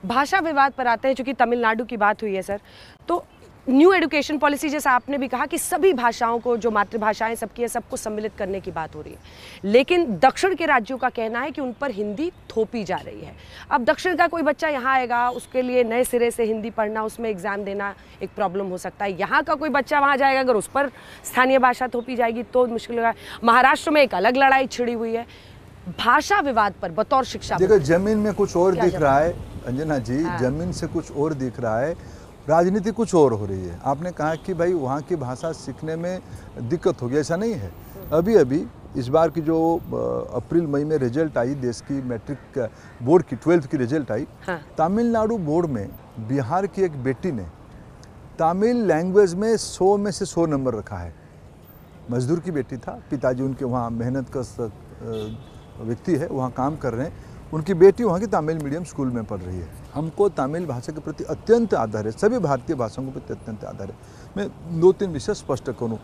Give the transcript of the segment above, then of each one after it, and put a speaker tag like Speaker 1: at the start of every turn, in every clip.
Speaker 1: भाषा विवाद पर आते हैं, चूंकि तमिलनाडु की बात हुई है सर, तो न्यू एजुकेशन पॉलिसी जैसा आपने भी कहा कि सभी भाषाओं को, जो मातृभाषाएं सबकी है, सबको सम्मिलित करने की बात हो रही है, लेकिन दक्षिण के राज्यों का कहना है कि उन पर हिंदी थोपी जा रही है। अब दक्षिण का कोई बच्चा यहाँ आएगा, उसके लिए नए सिरे से हिंदी पढ़ना, उसमें एग्जाम देना एक प्रॉब्लम हो सकता है। यहाँ का कोई बच्चा वहाँ जाएगा, अगर उस पर स्थानीय भाषा थोपी जाएगी तो मुश्किल होगा। महाराष्ट्र में एक अलग लड़ाई छिड़ी हुई है भाषा विवाद पर बतौर शिक्षा।
Speaker 2: देखो, जमीन में कुछ और दिख रहा है अंजना जी, जमीन से कुछ और दिख रहा है, राजनीति कुछ और हो रही है। आपने कहा कि भाई वहाँ की भाषा सीखने में दिक्कत होगी, ऐसा नहीं है। अभी अभी इस बार की जो अप्रैल मई में रिजल्ट आई, देश की मैट्रिक बोर्ड की 12th की रिजल्ट आई, तमिलनाडु बोर्ड में बिहार की एक बेटी ने तमिल लैंग्वेज में 100 में से 100 नंबर रखा है। मजदूर की बेटी था, पिताजी उनके वहाँ मेहनत का व्यक्ति है, वहाँ काम कर रहे हैं, उनकी बेटी वहाँ की तमिल मीडियम स्कूल में पढ़ रही है। हमको तमिल भाषा के प्रति अत्यंत आदर है, सभी भारतीय भाषाओं के प्रति अत्यंत आदर है। मैं 2-3 विषय स्पष्ट करूँ।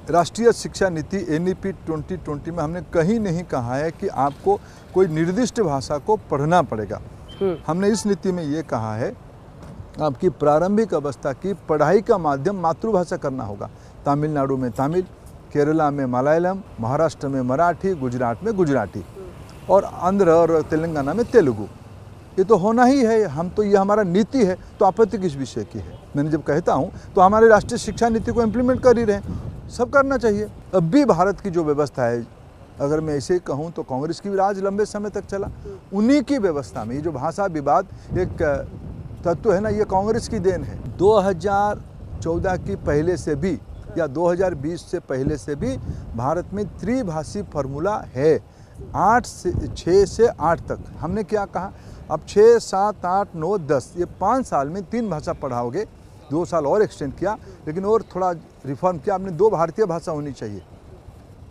Speaker 2: राष्ट्रीय शिक्षा नीति NEP 2020 में हमने कहीं नहीं कहा है कि आपको कोई निर्दिष्ट भाषा को पढ़ना पड़ेगा। हमने इस नीति में ये कहा है आपकी प्रारंभिक अवस्था की पढ़ाई का माध्यम मातृभाषा करना होगा। तमिलनाडु में तमिल, केरला में मलयालम, महाराष्ट्र में मराठी, गुजरात में गुजराती और आंध्र और तेलंगाना में तेलुगु। ये तो होना ही है, हम तो ये हमारा नीति है, तो आपत्ति किस विषय की है? मैंने जब कहता हूँ तो हमारे राष्ट्रीय शिक्षा नीति को इम्प्लीमेंट कर ही रहे हैं, सब करना चाहिए। अब भी भारत की जो व्यवस्था है, अगर मैं ऐसे ही कहूँ तो कांग्रेस की भी राज लंबे समय तक चला, उन्हीं की व्यवस्था में ये जो भाषा विवाद एक तत्व है ना, ये कांग्रेस की देन है। 2014 की पहले से भी या 2020 से पहले से भी भारत में त्रिभाषी फार्मूला है। 6 से 8 तक हमने क्या कहा, अब 6, 7, 8, 9, 10 ये 5 साल में 3 भाषा पढ़ाओगे, 2 साल और एक्सटेंड किया, लेकिन और थोड़ा रिफॉर्म किया आपने। 2 भारतीय भाषा होनी चाहिए।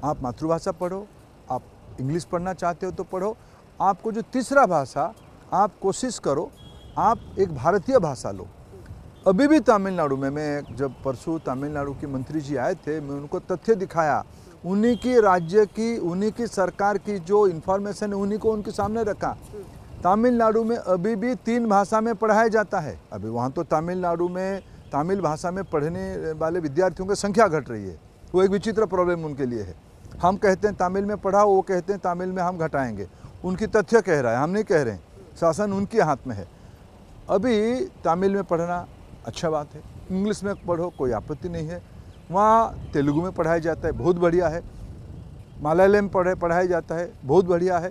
Speaker 2: आप मातृभाषा पढ़ो, आप इंग्लिश पढ़ना चाहते हो तो पढ़ो, आपको जो तीसरा भाषा आप कोशिश करो आप एक भारतीय भाषा लो। अभी भी तमिलनाडु में, मैं जब परसों तमिलनाडु के मंत्री जी आए थे, मैं उनको तथ्य दिखाया, उन्हीं की राज्य की, उन्हीं की सरकार की जो इन्फॉर्मेशन है उन्हीं को उनके सामने रखा। तमिलनाडु में अभी भी 3 भाषा में पढ़ाया जाता है। अभी वहाँ तो तमिलनाडु में तमिल भाषा में पढ़ने वाले विद्यार्थियों की संख्या घट रही है, वो एक विचित्र प्रॉब्लम उनके लिए है। हम कहते हैं तमिल में पढ़ाओ, वो कहते हैं तमिल में हम घटाएंगे। उनकी तथ्य कह रहा है, हम नहीं कह रहे हैं, शासन उनके हाथ में है। अभी तमिल में पढ़ना अच्छा बात है, इंग्लिश में पढ़ो, कोई आपत्ति नहीं है। वहाँ तेलुगु में पढ़ाया जाता है, बहुत बढ़िया है। मलयालम में पढ़ाया जाता है, बहुत बढ़िया है।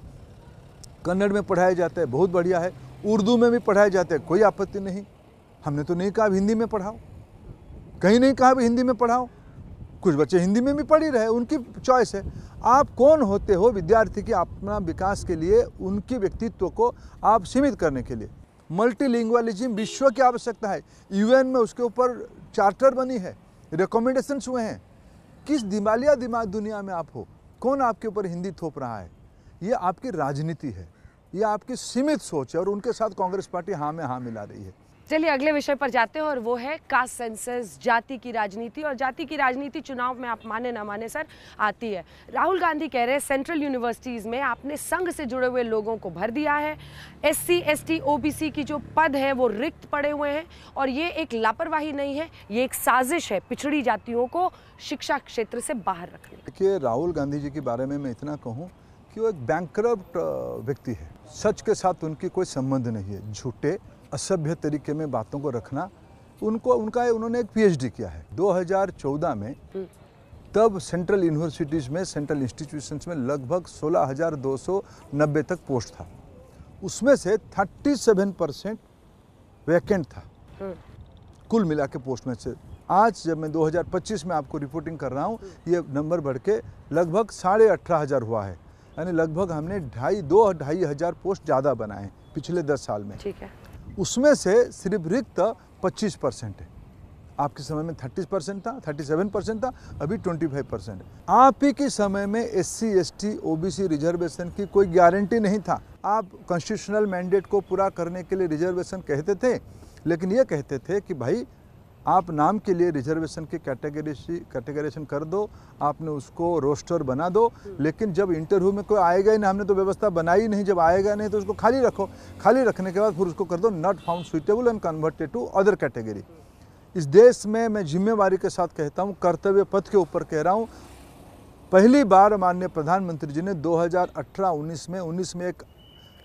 Speaker 2: कन्नड़ में पढ़ाया जाता है, बहुत बढ़िया है। उर्दू में भी पढ़ाया जाता है, कोई आपत्ति नहीं। हमने तो नहीं कहा हिंदी में पढ़ाओ, कहीं नहीं कहा हिंदी में पढ़ाओ। कुछ बच्चे हिंदी में भी पढ़ ही रहे, उनकी चॉइस है। आप कौन होते हो विद्यार्थी के अपना विकास के लिए, उनके व्यक्तित्व को आप सीमित करने के लिए? मल्टीलिंगुअलिज्म विश्व की आवश्यकता है। UN में उसके ऊपर चार्टर बनी है, रिकमेंडेशंस हुए हैं। किस दिवालिया दुनिया में आप हो? कौन आपके ऊपर हिंदी थोप रहा है? ये आपकी राजनीति है, ये आपकी सीमित सोच है, और उनके साथ कांग्रेस पार्टी हाँ में हाँ मिला रही है।
Speaker 1: चलिए अगले विषय पर जाते हैं, और वो है कास्ट सेंसस, जाति की राजनीति। और जाति की राजनीति चुनाव में आप माने ना माने सर आती है। राहुल गांधी कह रहे हैं सेंट्रल यूनिवर्सिटीज़ में आपने संघ से जुड़े हुए लोगों को भर दिया है, SC ST OBC की जो पद हैं वो रिक्त पड़े हुए हैं, और ये एक लापरवाही नहीं है, ये एक साजिश है पिछड़ी जातियों को शिक्षा क्षेत्र से बाहर रखने।
Speaker 2: देखिए, राहुल गांधी जी के बारे में मैं इतना कहूँ कि वो एक बैंकरप्ट व्यक्ति है। सच के साथ उनकी कोई संबंध नहीं है। झूठे असभ्य तरीके में बातों को रखना, उन्होंने एक PhD किया है 2014 में। तब सेंट्रल यूनिवर्सिटीज़ में, सेंट्रल इंस्टीट्यूशंस में लगभग 16,290 तक पोस्ट था। उसमें से 37% वैकेंट था कुल मिला के पोस्ट में से। आज जब मैं 2025 में आपको रिपोर्टिंग कर रहा हूँ, ये नंबर बढ़ के लगभग 18,500 हुआ है। यानी लगभग हमने 2-2.5 हज़ार पोस्ट ज़्यादा बनाए पिछले 10 साल में।
Speaker 1: ठीक है।
Speaker 2: उसमें से सिर्फ रिक्त 25% है। आपके समय में 30% था, 37% था, अभी 25%। आप ही के समय में SC ST OBC रिजर्वेशन की कोई गारंटी नहीं था। आप कॉन्स्टिट्यूशनल मैंडेट को पूरा करने के लिए रिजर्वेशन कहते थे, लेकिन ये कहते थे कि भाई आप नाम के लिए रिजर्वेशन की कैटेगराइजेशन कर दो, आपने उसको रोस्टर बना दो, लेकिन जब इंटरव्यू में कोई आएगा ही नहीं, हमने तो व्यवस्था बनाई नहीं, जब आएगा नहीं तो उसको खाली रखो, खाली रखने के बाद फिर उसको कर दो not found suitable and converted to other category. इस देश में मैं जिम्मेवारी के साथ कहता हूँ, कर्तव्य पथ के ऊपर कह रहा हूँ, पहली बार माननीय प्रधानमंत्री जी ने 2018-19 में एक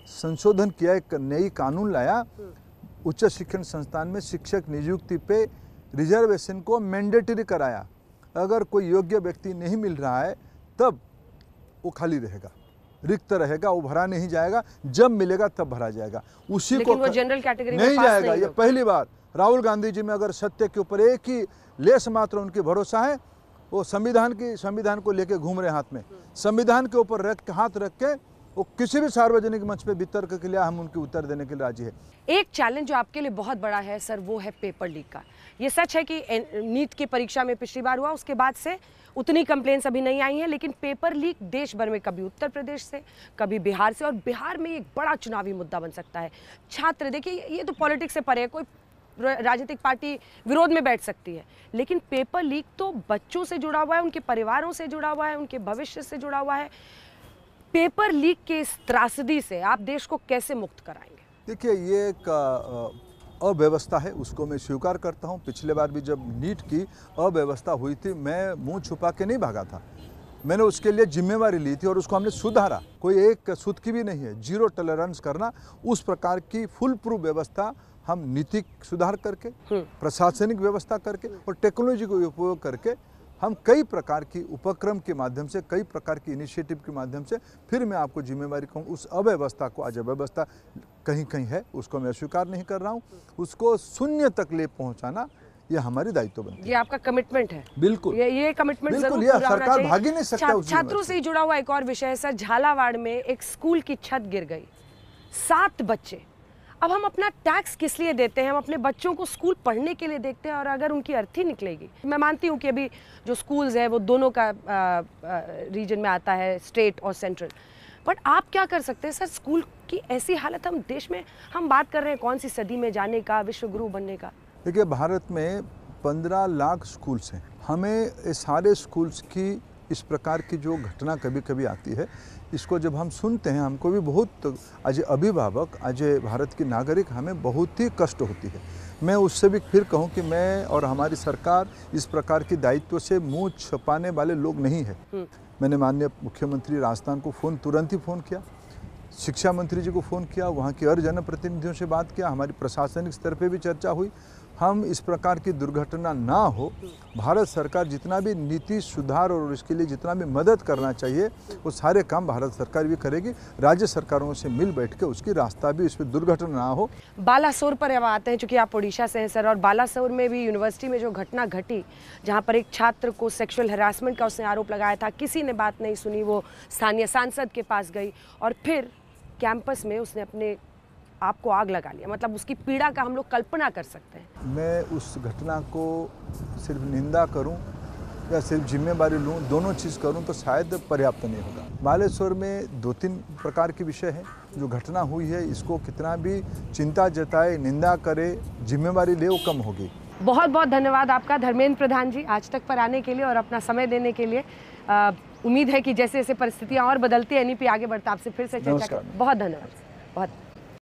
Speaker 2: संशोधन किया, एक नई कानून लाया, उच्च शिक्षण संस्थान में शिक्षक नियुक्ति पे रिजर्वेशन को मैंडेटरी कराया। अगर कोई योग्य व्यक्ति नहीं मिल रहा है तब वो खाली रहेगा, रिक्त रहेगा, वो भरा नहीं जाएगा, जब मिलेगा तब भरा जाएगा। उसी को
Speaker 1: वो जनरल कैटेगरी
Speaker 2: नहीं जाएगा। ये पहली बार राहुल गांधी जी में अगर सत्य के ऊपर एक ही लेस मात्र उनकी भरोसा है, वो संविधान को लेके घूम रहे हाथ में, संविधान के ऊपर हाथ रख के वो किसी भी सार्वजनिक मंच पे वितर्क के लिए हम उनकी उत्तर देने के लिए राजी है।
Speaker 1: एक चैलेंज जो आपके लिए बहुत बड़ा है सर, वो है पेपर लीक का। ये सच है कि नीट की परीक्षा में पिछली बार हुआ, उसके बाद से उतनी कंप्लेंट्स अभी नहीं आई हैं, लेकिन पेपर लीक देश भर में, कभी उत्तर प्रदेश से, कभी बिहार से, और बिहार में एक बड़ा चुनावी मुद्दा बन सकता है। छात्र, देखिए ये तो पॉलिटिक्स से परे है, कोई राजनीतिक पार्टी विरोध में बैठ सकती है, लेकिन पेपर लीक तो बच्चों से जुड़ा हुआ है, उनके परिवारों से जुड़ा हुआ है, उनके भविष्य से जुड़ा हुआ है। पेपर लीक के इस त्रासदी से आप देश को कैसे मुक्त कराएंगे?
Speaker 2: देखिए, ये एक अव्यवस्था है, उसको मैं स्वीकार करता हूँ। पिछले बार भी जब नीट की अव्यवस्था हुई थी, मैं मुंह छुपा के नहीं भागा था, मैंने उसके लिए जिम्मेवारी ली थी और उसको हमने सुधारा। कोई एक सूद की भी नहीं है, जीरो टॉलरेंस करना, उस प्रकार की फुल प्रूफ व्यवस्था हम नीतिक सुधार करके, प्रशासनिक व्यवस्था करके और टेक्नोलॉजी को उपयोग करके हम कई प्रकार की उपक्रम के माध्यम से, कई प्रकार की इनिशिएटिव के माध्यम से, फिर मैं आपको जिम्मेवारी कहूँ, उस अव्यवस्था को, आज अव्यवस्था कहीं कहीं है, उसको मैं स्वीकार नहीं कर रहा हूँ, उसको शून्य तक ले पहुँचाना ये हमारी दायित्व बनती है।
Speaker 1: ये आपका कमिटमेंट है?
Speaker 2: बिल्कुल,
Speaker 1: ये कमिटमेंट
Speaker 2: बिल्कुल, ये सरकार भागी नहीं सकता।
Speaker 1: छात्रों से जुड़ा हुआ एक और विषय है सर, झालावाड़ में एक स्कूल की छत गिर गई, 7 बच्चे। अब हम अपना टैक्स किस लिए देते हैं? हम अपने बच्चों को स्कूल पढ़ने के लिए देखते हैं, और अगर उनकी अर्थी निकलेगी, मैं मानती हूँ कि अभी जो स्कूल्स है वो दोनों का रीजन में आता है, स्टेट और सेंट्रल, बट आप क्या कर सकते हैं सर? स्कूल की ऐसी हालत, हम देश में हम बात कर रहे हैं कौन सी सदी में जाने का, विश्व गुरु बनने का।
Speaker 2: देखिए, भारत में 15 लाख स्कूल्स हैं, हमें सारे स्कूल्स की इस प्रकार की जो घटना कभी कभी आती है, इसको जब हम सुनते हैं, हमको भी बहुत, आज अभिभावक, आज भारत की नागरिक, हमें बहुत ही कष्ट होती है। मैं उससे भी फिर कहूं कि मैं और हमारी सरकार इस प्रकार की दायित्व से मुंह छुपाने वाले लोग नहीं है। मैंने माननीय मुख्यमंत्री राजस्थान को तुरंत ही फ़ोन किया, शिक्षा मंत्री जी को फ़ोन किया, वहाँ के और जनप्रतिनिधियों से बात किया, हमारी प्रशासनिक स्तर पे भी चर्चा हुई। हम इस प्रकार की दुर्घटना ना हो, भारत सरकार जितना भी नीति सुधार और इसके लिए जितना भी मदद करना चाहिए, वो सारे काम भारत सरकार भी करेगी, राज्य सरकारों से मिल बैठ के उसकी रास्ता भी, इस पर दुर्घटना ना हो।
Speaker 1: बालासोर पर अब आते हैं, चूँकि आप उड़ीसा से हैं सर, और बालासोर में भी यूनिवर्सिटी में जो घटना घटी, जहाँ पर एक छात्र को सेक्सुअल हैरासमेंट का उसने आरोप लगाया था, किसी ने बात नहीं सुनी, वो स्थानीय सांसद के पास गई और फिर कैंपस में उसने अपने आपको आग लगा लिया। मतलब उसकी पीड़ा का हम लोग कल्पना कर सकते हैं।
Speaker 2: मैं उस घटना को सिर्फ निंदा करूं या सिर्फ जिम्मेवारी लूं, दोनों चीज़ करूं तो शायद पर्याप्त नहीं होगा। बालेश्वर में 2-3 प्रकार के विषय हैं। जो घटना हुई है, इसको कितना भी चिंता जताए, निंदा करे, जिम्मेवारी ले, वो कम होगी।
Speaker 1: बहुत बहुत धन्यवाद आपका धर्मेंद्र प्रधान जी, आज तक पर आने के लिए और अपना समय देने के लिए। उम्मीद है कि जैसे जैसे परिस्थितियाँ और बदलती है, NEP आगे बढ़ता, आपसे फिर से चर्चा करें। बहुत धन्यवाद। बहुत